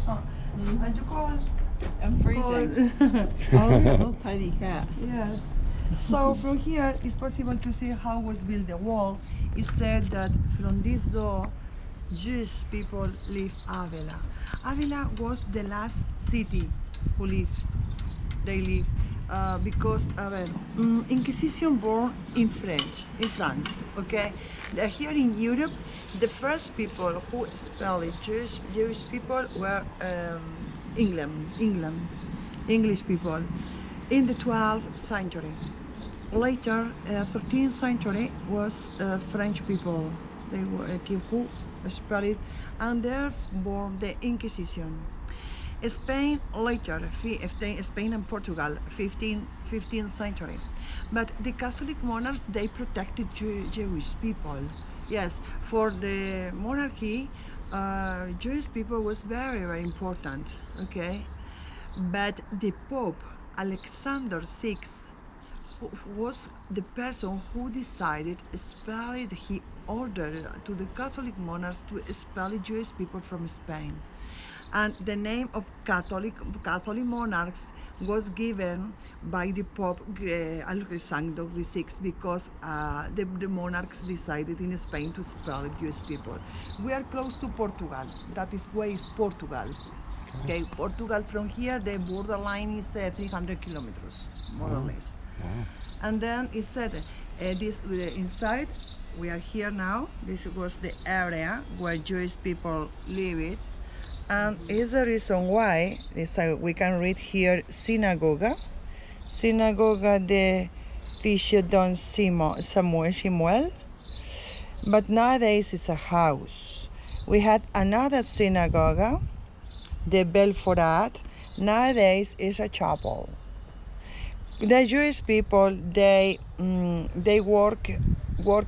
And you call? I'm freezing. Oh, tiny cat. Yes. So from here it's possible to see how was built the wall. It said that from this door, Jewish people live Avila. Avila was the last city who lived. They live because Inquisition born in France. Okay, here in Europe, the first people who spelled Jewish people were English people in the 12th century. Later, 13th century was French people. They were who spelled it, and there born the Inquisition. Spain later, Spain and Portugal, 15th century. But the Catholic monarchs, they protected Jewish people. Yes, for the monarchy, Jewish people was very, very important, okay? But the Pope, Alexander VI, was the person who decided, he ordered to the Catholic monarchs to expel Jewish people from Spain. And the name of Catholic monarchs was given by the Pope Alexander VI because the monarchs decided in Spain to expel Jewish people. We are close to Portugal. That is where is Portugal. Okay, Portugal from here, the borderline is 300 kilometers, more or less. Wow. And then it said, inside, we are here now. This was the area where Jewish people lived. And is the reason why we can read here Synagoga de Fisher Don Samuel, but nowadays it's a house. We had another synagogue, the Belforat, nowadays is a chapel. The Jewish people, they work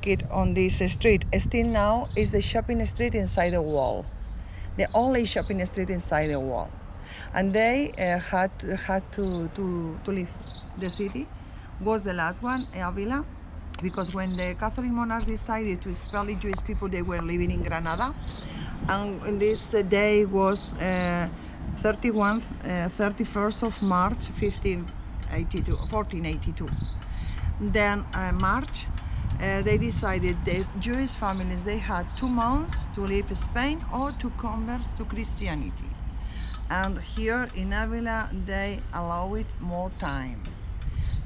it on this street. Still now is the shopping street inside the wall. The only shopping street inside the wall, and they had to leave the city. Was the last one, Avila, because when the Catholic monarchs decided to expel the Jewish people, they were living in Granada, and this day was 31st of March, 1482. Then March. They decided that Jewish families, they had 2 months to leave Spain or to convert to Christianity. And here in Avila, they allow it more time.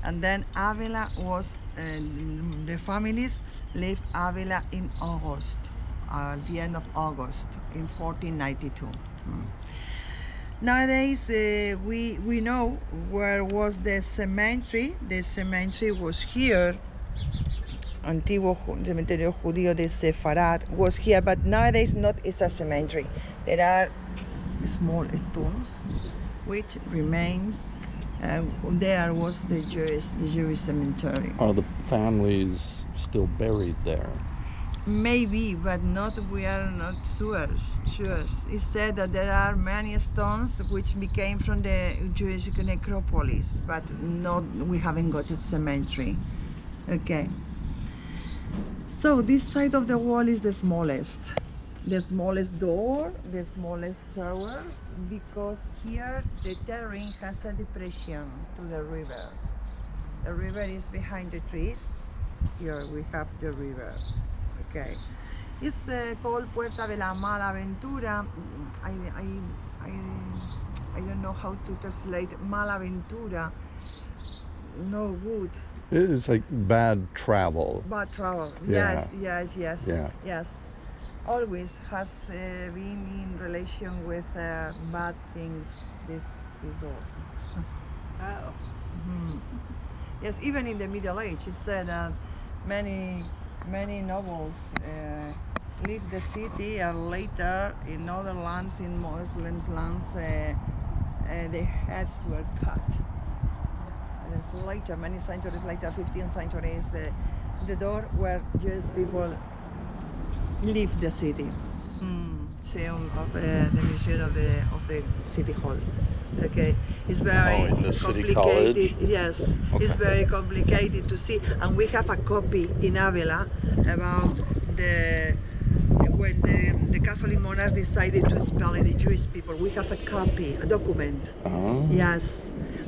And then Avila was, the families left Avila in August, at the end of August in 1492. Nowadays, we know where was the cemetery. The cemetery was here. Antiguo cementerio judío de Sefarad was here, but nowadays not is a cemetery. There are small stones which remains. There was the Jewish cemetery. Are the families still buried there? Maybe, but we are not sure. It's said that there are many stones which became from the Jewish necropolis, but we haven't got a cemetery. Okay. So this side of the wall is the smallest door, the smallest towers, because here the terrain has a depression to the river. The river is behind the trees. Here we have the river. Okay. It's called Puerta de la Malaventura. I don't know how to translate Malaventura. No good. It's like bad travel. Bad travel. Yeah. Yes. Always has been in relation with bad things. This door. Oh. Mm-hmm. Yes, even in the Middle Age, it said that many nobles leave the city, and later in other lands, in Muslim lands, the heads were cut. Later, many centuries later, 15th century, is the door where Jewish people leave the city. Museum of the museum of the city hall. Okay, it's very in the city complicated. college? Yes, Okay. It's very complicated to see, and we have a copy in Avila about when the Catholic monarchs decided to expel the Jewish people. We have a copy, a document. Oh. Yes,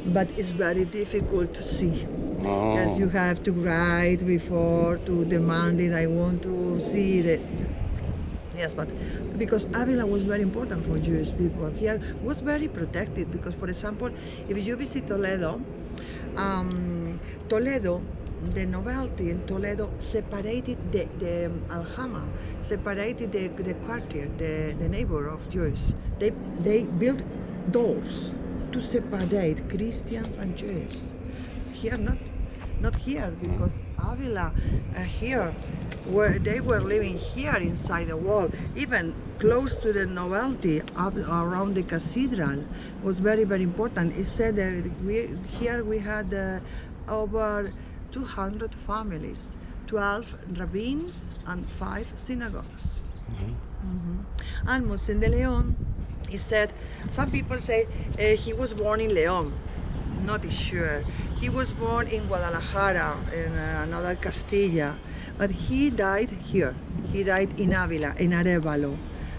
but it's very difficult to see. Oh. Yes, you have to write before to demand it. I want to see it. Yes, but because Avila was very important for Jewish people. Here was very protected because, for example, if you visit Toledo, Toledo, the nobility in Toledo separated the Aljama, separated the quarter, the neighbor of Jews. They built doors to separate Christians and Jews. Here not here, because Avila here, where they were living here inside the wall, even close to the nobility around the cathedral, was very, very important. It said that here we had over 200 families, 12 rabbins and 5 synagogues. And Moshe de Leon, he said, some people say he was born in Leon. Not sure. He was born in Guadalajara, in another Castilla, but he died here. He died in Avila, in Arevalo,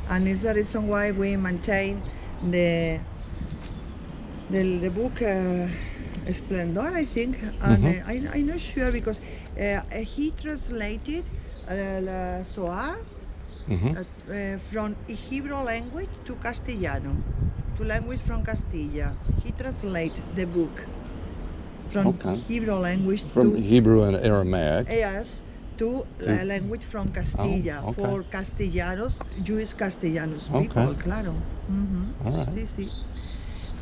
and it's the reason why we maintain the book Splendor, I think, and I'm not sure because he translated Zohar from Hebrew language to Castellano, to language from Castilla. He translated the book from Hebrew language from Hebrew and Aramaic. Yes, to language from Castilla for Castellanos, Jewish Castellanos people, claro. All right. Sí, sí.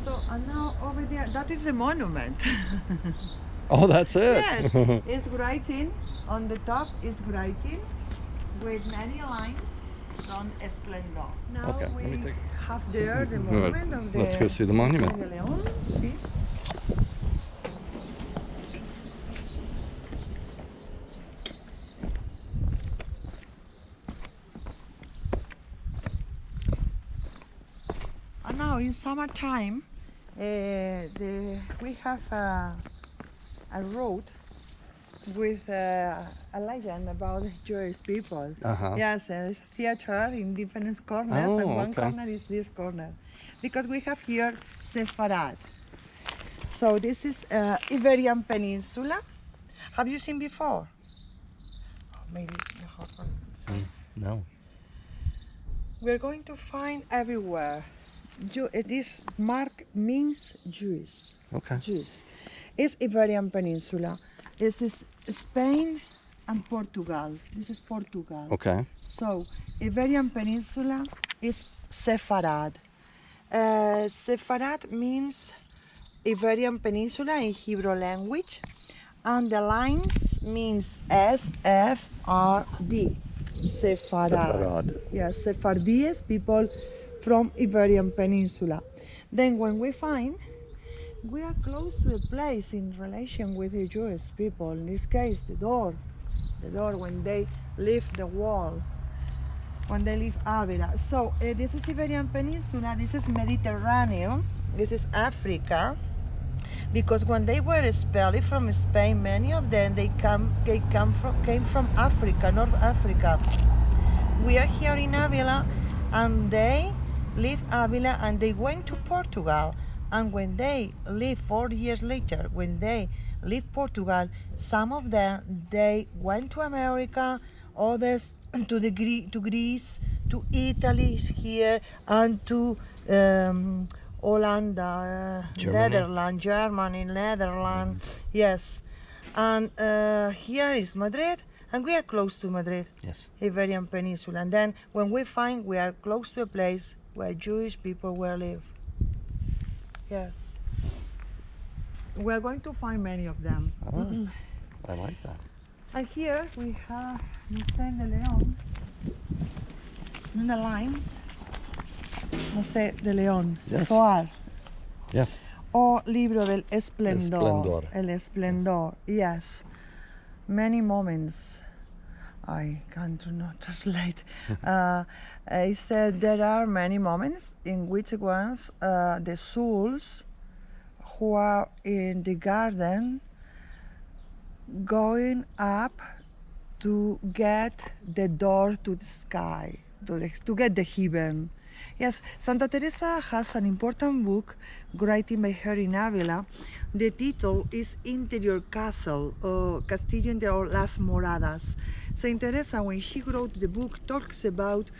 So, and now over there, that is a monument. Oh, that's it. Yes, it's writing on the top. Is writing with many lines from Splendor. Now let me we take have there the monument of the. Let's go see the monument. de León. Sí. And now in summertime, we have a road with a legend about Jewish people. Yes, there's theater in different corners, and one corner is this corner. Because we have here Sepharad. So this is Iberian Peninsula. Have you seen before? Maybe No. we're going to find everywhere. This mark means Jewish. Jews. It's Iberian Peninsula. This is Spain and Portugal. This is Portugal. So Iberian Peninsula is Sepharad. Sepharad means Iberian Peninsula in Hebrew language, and the lines means S-F-R-D. Sepharad. Yes, Sephardis, people from Iberian Peninsula. Then when we find, we are close to a place in relation with the Jewish people, in this case the door when they leave the wall, when they leave Avila. So this is Iberian Peninsula, this is Mediterranean, this is Africa, because when they were expelled from Spain, many of them came from Africa, North Africa. We are here in Avila, and they leave Avila and they went to Portugal. And when they leave 4 years later, when they leave Portugal, some of them, they went to America, others to Greece, to Italy here, and to Holland, Netherlands, yes. And here is Madrid, and we are close to Madrid, Iberian Peninsula. And then when we find we are close to a place where Jewish people will live. Yes. We are going to find many of them. I like that. And here we have Moshe de Leon. In the lines, Moshe de Leon. Zohar. Yes. O libro del Esplendor. El Esplendor. Yes. Many moments. I can't not translate. I said there are many moments in which ones the souls who are in the garden going up to get the door to the sky. to get the heaven. Yes, Santa Teresa has an important book written by her in Avila. The title is Interior Castle, or Castillo de las Moradas. Saint Teresa, when she wrote the book, talks about,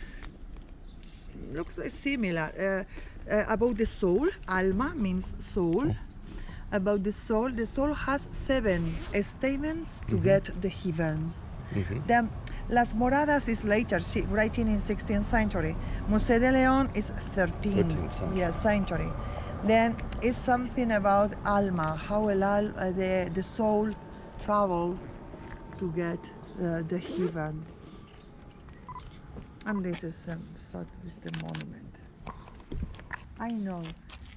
looks similar, about the soul. Alma means soul. About the soul has 7 statements to get the heaven. Then Las Moradas is later, she writing in 16th century. Moshe de Leon is 13th century. Yes, century. Then it's something about alma, how the soul travel to get the heaven. And this is the monument. I know,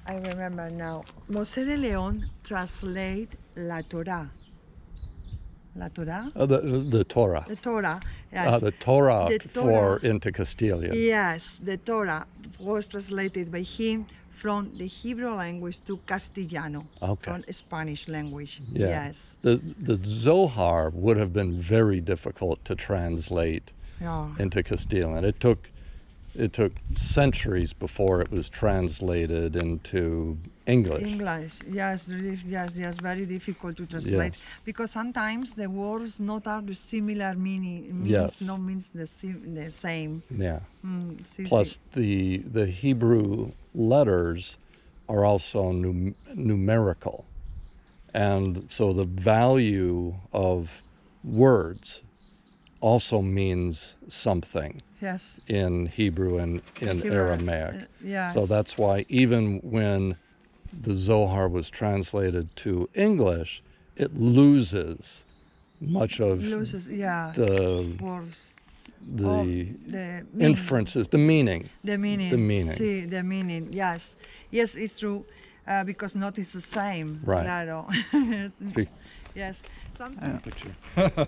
I remember now. Moshe de Leon translate La Torah. La Torah? The Torah. The Torah. Yes. The Torah The for Torah. into Castilian. Yes, the Torah was translated by him from the Hebrew language to Castellano, from Spanish language. Yeah. Yes. The Zohar would have been very difficult to translate into Castilian. It took centuries before it was translated into English. English, yes, very difficult to translate because sometimes the words not are the similar meaning, means the same. Yeah. Plus the Hebrew letters are also numerical, and so the value of words also means something. Yes. In Hebrew and in Aramaic. Yes. So that's why even when the Zohar was translated to English, it loses much of the words. The inferences, the meaning. The meaning. The meaning. See, the meaning, yes. Yes, it's true, because not is the same. Right. Claro. Yes. Something.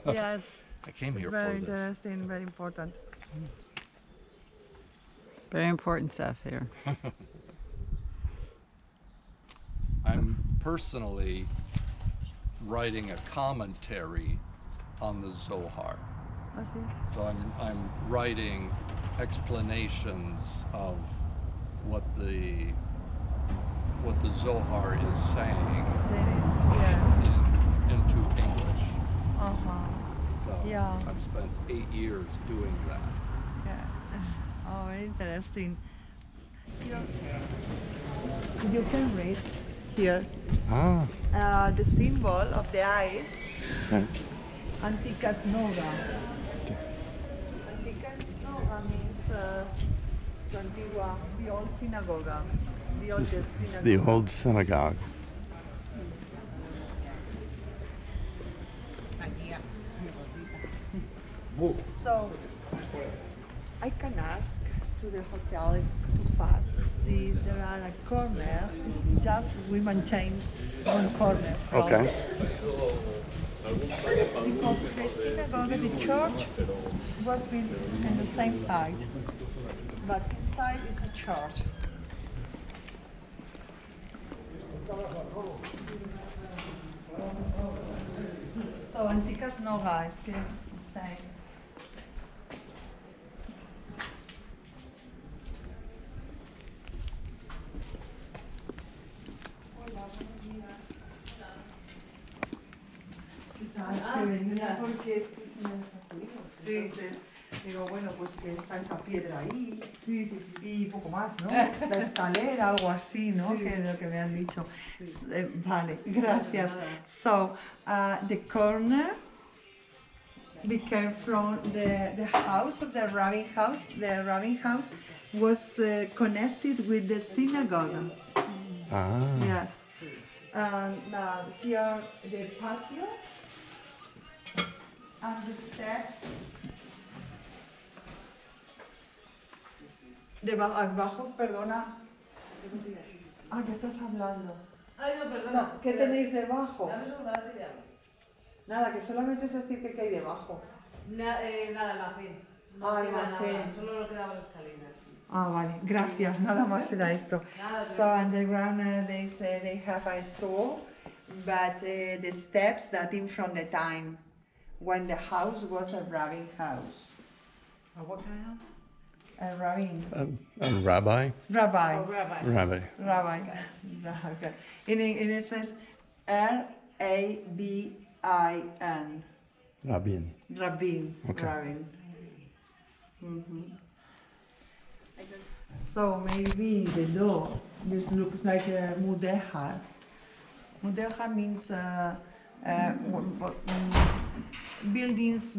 Yes. I came here for very this. Interesting, very important. Very important stuff here. I'm personally writing a commentary on the Zohar. I see. So I'm writing explanations of what the Zohar is saying into English. So I've spent 8 years doing that. Yeah. Oh, very interesting. You can read here the symbol of the eyes, Anticas Noga. Anticas Noga means Antigua, the old synagogue. The oldest synagogue. The old synagogue. So I can ask to the hotel to pass to see there are a corner. It's just we maintain one corner. Okay. Because the synagogue, the church, was built on the same side, but inside is a church. So Anticas Noga is the same. Porque este señor está judío. Entonces, digo, bueno, pues que está esa piedra ahí y poco más, ¿no? La escalera, algo así, ¿no? Que es lo que me han dicho. Vale, gracias. So, the corner became from the house of the rabbin house. The rabbin house was connected with the synagogue. Yes. And here the patio. And the steps abajo, perdona. ¿Qué estás hablando? Ay, no, perdona. No, ¿qué tenéis debajo? Dame un segundo, ahora te llamo. Nada, que solamente es decir que hay debajo. Nada, el almacén. No Ah, queda almacén. nada, solo lo quedaban las escaleras. Vale, gracias, nada más era esto. Nada, So underground they say they have a store, but the steps dating from the time when the house was a rabbin house. What kind of? A rabbin. A rabbi? Rabbi. Oh, rabbi. Rabbi. Rabbi. Okay. In Spanish, R-A-B-I-N. Rabbin. Rabbin. Okay. Rabbin. So maybe the door, this looks like a mudehar. Mudehar means buildings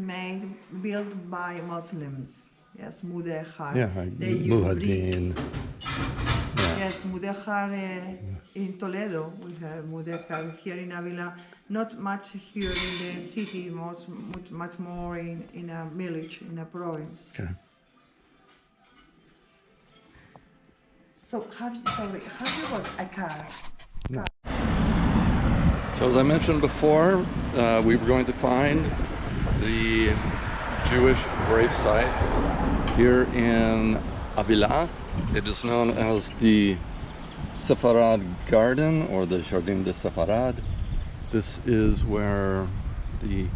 built by Muslims. Yes, mudehar. Yeah, They use brick. Muhaddin. Yeah. Yes, mudehar in Toledo. We have mudehar here in Avila. Not much here in the city, much more in a village, in a province. Okay. So have you got a car? So as I mentioned before, we were going to find the Jewish gravesite here in Avila. It is known as the Sepharad Garden, or the Jardin de Sepharad. This is where the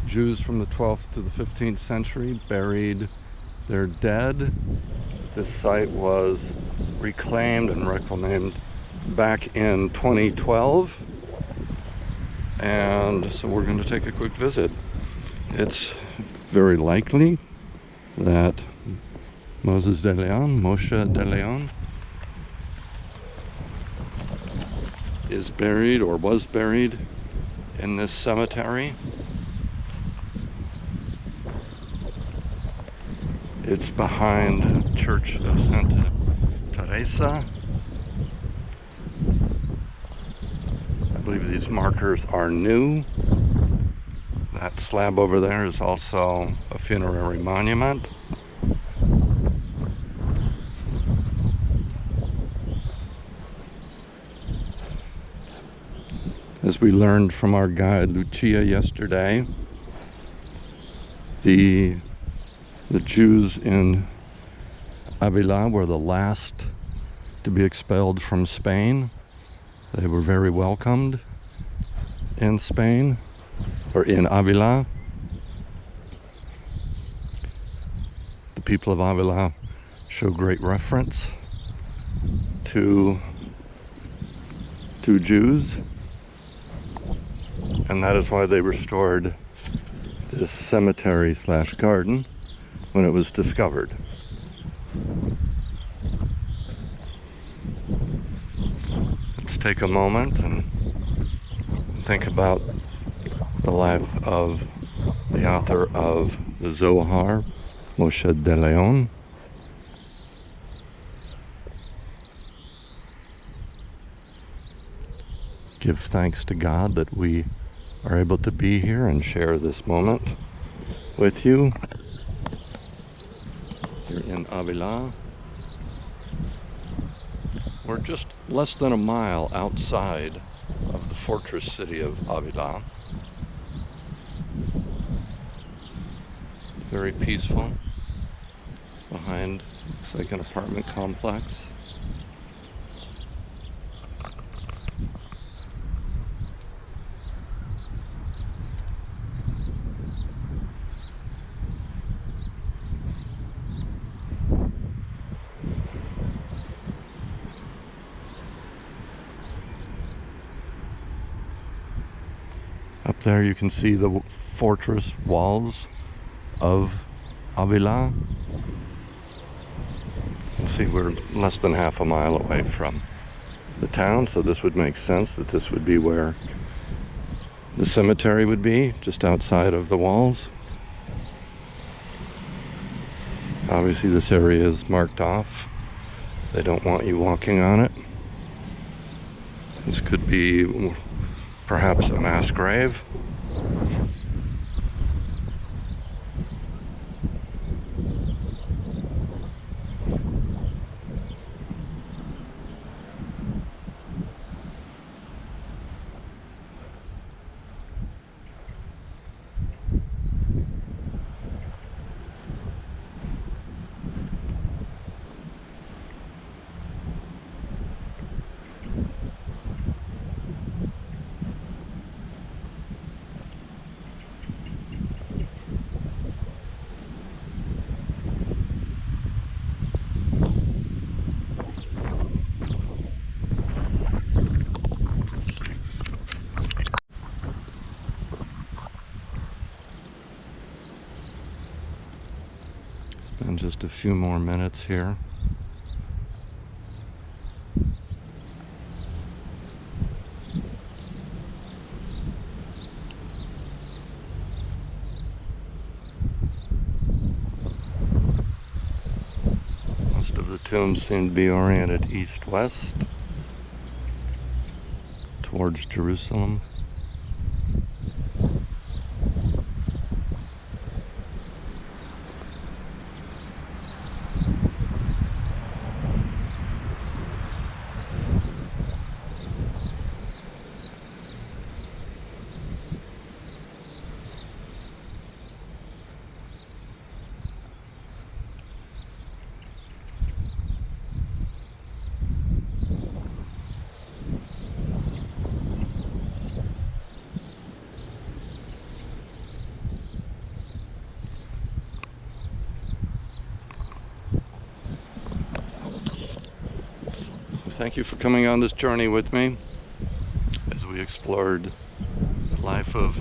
Jews from the 12th to the 15th century buried their dead. This site was reclaimed and reclaimed back in 2012. And so we're going to take a quick visit. It's very likely that Moshe de Leon, is buried or was buried in this cemetery. It's behind Church of Santa Teresa. I believe these markers are new. That slab over there is also a funerary monument. As we learned from our guide Lucia yesterday, the Jews in Avila were the last to be expelled from Spain. They were very welcomed in Spain, or in Avila. The people of Avila show great reference to Jews, and that is why they restored this cemetery slash garden when it was discovered. Let's take a moment and think about the life of the author of the Zohar, Moshe de Leon. Give thanks to God that we are able to be here and share this moment with you here in Avila. We're just less than a mile outside of the fortress city of Avila. Very peaceful. Behind, looks like an apartment complex. Up there you can see the fortress walls of Avila. You can see we're less than half a mile away from the town, so this would make sense that this would be where the cemetery would be, just outside of the walls. Obviously this area is marked off. They don't want you walking on it. This could be perhaps a mass grave. Just a few more minutes here. Most of the tombs seem to be oriented east-west towards Jerusalem. Thank you for coming on this journey with me as we explored the life of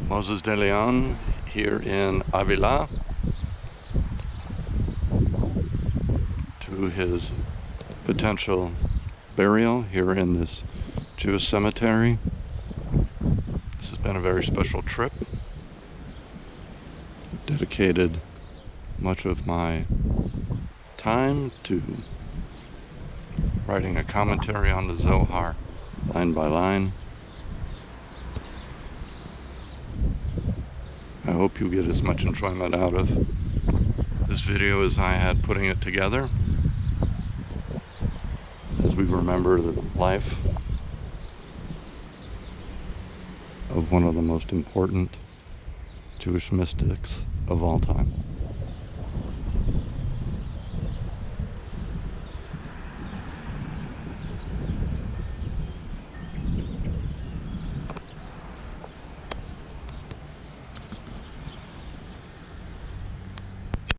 Moses de Leon here in Avila to his potential burial here in this Jewish cemetery. This has been a very special trip. Dedicated much of my time to writing a commentary on the Zohar, line by line. I hope you get as much enjoyment out of this video as I had putting it together, as we remember the life of one of the most important Jewish mystics of all time.